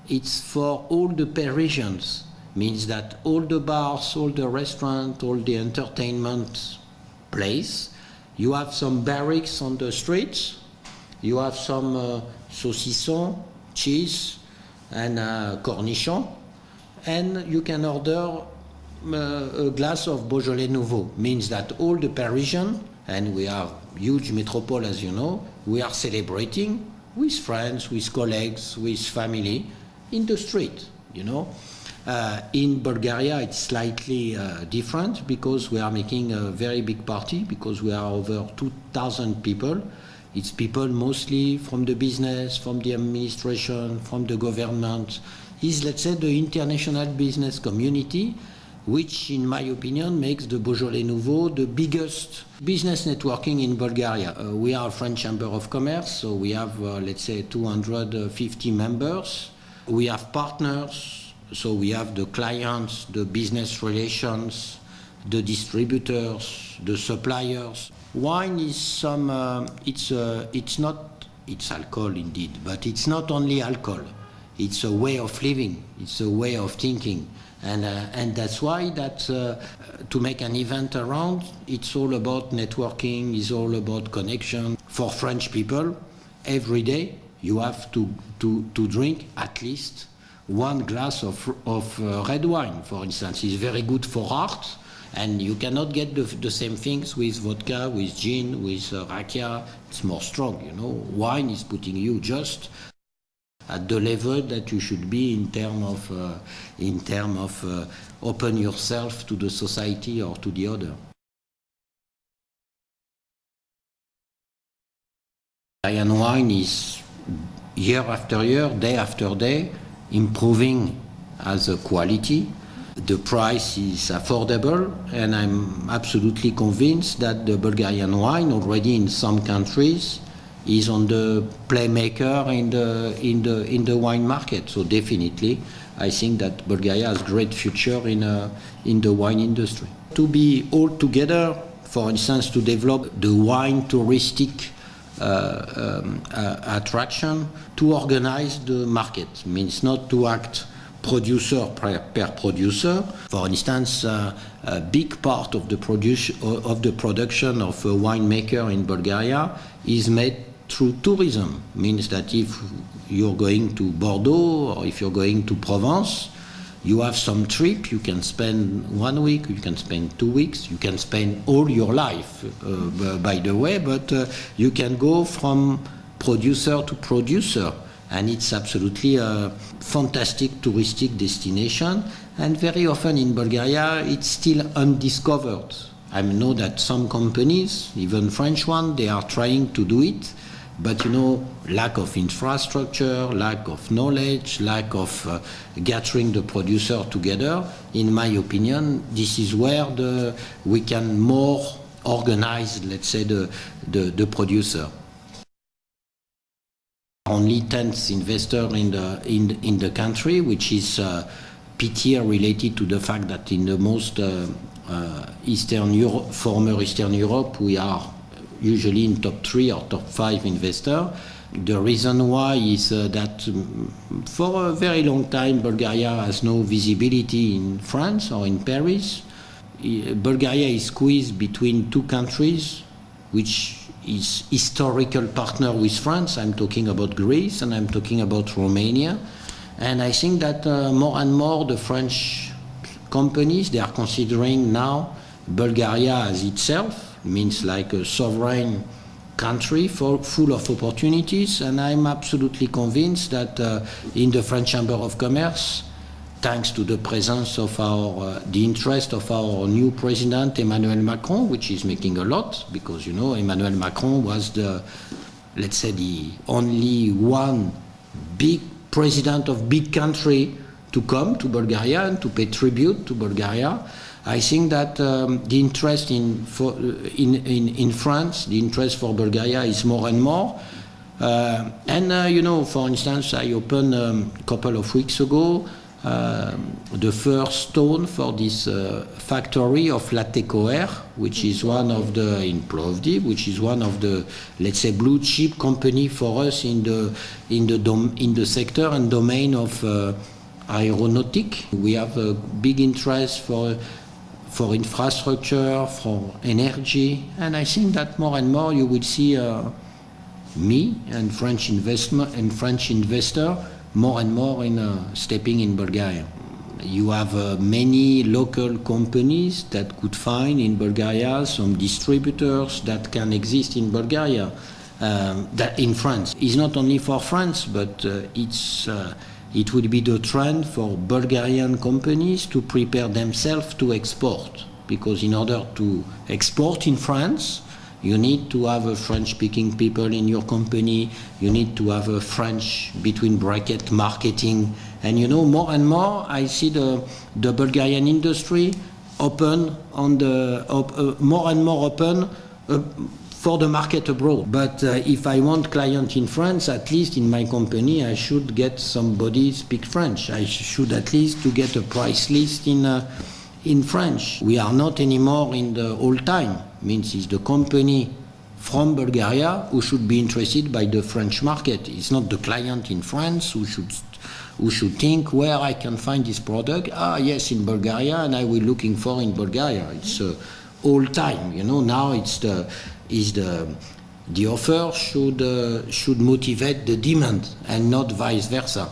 it's for all the Parisians. Means that all the bars, all the restaurants, all the entertainment place, you have some barracks on the streets, you have some saucisson, cheese, and cornichon, and you can order a glass of Beaujolais Nouveau. Means that all the Parisians, and we are huge metropole as you know, we are celebrating with friends, with colleagues, with family in the street, you know. In Bulgaria, it's slightly different because we are making a very big party because we are over 2,000 people. It's people mostly from the business, from the administration, from the government. It's, let's say, the international business community, which, in my opinion, makes the Beaujolais Nouveau the biggest business networking in Bulgaria. We are a French Chamber of Commerce, so we have, let's say, 250 members. We have partners. So we have the clients, the business relations, the distributors, the suppliers. Wine is it's alcohol indeed, but it's not only alcohol. It's a way of living. It's a way of thinking. And that's why to make an event around, it's all about networking, it's all about connection. For French people, every day you have to drink at least one glass of red wine, for instance. Is very good for heart, and you cannot get the same things with vodka, with gin, with rakia. It's more strong, you know. Wine is putting you just at the level that you should be in term of open yourself to the society or to the other. Bulgarian wine is year after year, day after day, improving as a quality. The price is affordable, and I'm absolutely convinced that the Bulgarian wine already in some countries is on the playmaker in the wine market. So definitely, I think that Bulgaria has great future in the wine industry. To be all together, for instance, to develop the wine touristic attraction, to organize the market. Means not to act producer per producer. For instance, a big part of the production of a winemaker in Bulgaria is made through tourism. Means that if you're going to Bordeaux or if you're going to Provence, you have some trip, you can spend 1 week, you can spend 2 weeks, you can spend all your life, by the way, but you can go from producer to producer, and it's absolutely a fantastic touristic destination, and very often in Bulgaria it's still undiscovered. I know that some companies, even French ones, they are trying to do it, but you know, lack of infrastructure, lack of knowledge, lack of gathering the producer together. In my opinion, this is where we can more organize, let's say, the producer. Only 10th investor in the country, which is pitié related to the fact that in the most former Eastern Europe, we are usually in top 3 or top 5 investor. The reason why is that for a very long time Bulgaria has no visibility in France or in Paris. Bulgaria is squeezed between two countries, which is historical partner with France. I'm talking about Greece and I'm talking about Romania. And I think that more and more the French companies, they are considering now Bulgaria as itself, means like a sovereign country full of opportunities, and I'm absolutely convinced that in the French Chamber of Commerce, thanks to the presence of the interest of our new president Emmanuel Macron, which is making a lot, because you know Emmanuel Macron was the only one big president of big country to come to Bulgaria and to pay tribute to Bulgaria. I think that the interest in France, the interest for Bulgaria is more and more. You know, for instance, I opened a couple of weeks ago the first stone for this factory of Latécoère, which is one of the, in Plovdiv, which is one of the, let's say, blue chip company for us in the sector and domain of aeronautic. We have a big interest for infrastructure, for energy, and I think that more and more you will see me and French investment and French investor more and more in stepping in Bulgaria. You have many local companies that could find in Bulgaria some distributors that can exist in Bulgaria, that in France. It's not only for France, but it will be the trend for Bulgarian companies to prepare themselves to export, because in order to export in France, you need to have a French-speaking people in your company. You need to have a French, between bracket, marketing. And you know, more and more, I see the Bulgarian industry open on the more and more open for the market abroad. But if I want client in France, at least in my company, I should get somebody speak French. I should at least to get a price list in French. We are not anymore in the old time. Means it's the company from Bulgaria who should be interested by the French market. It's not the client in France who should think where I can find this product. Yes, in Bulgaria, and I will looking for in Bulgaria. It's old time, you know. Now it's the offer should motivate the demand and not vice versa.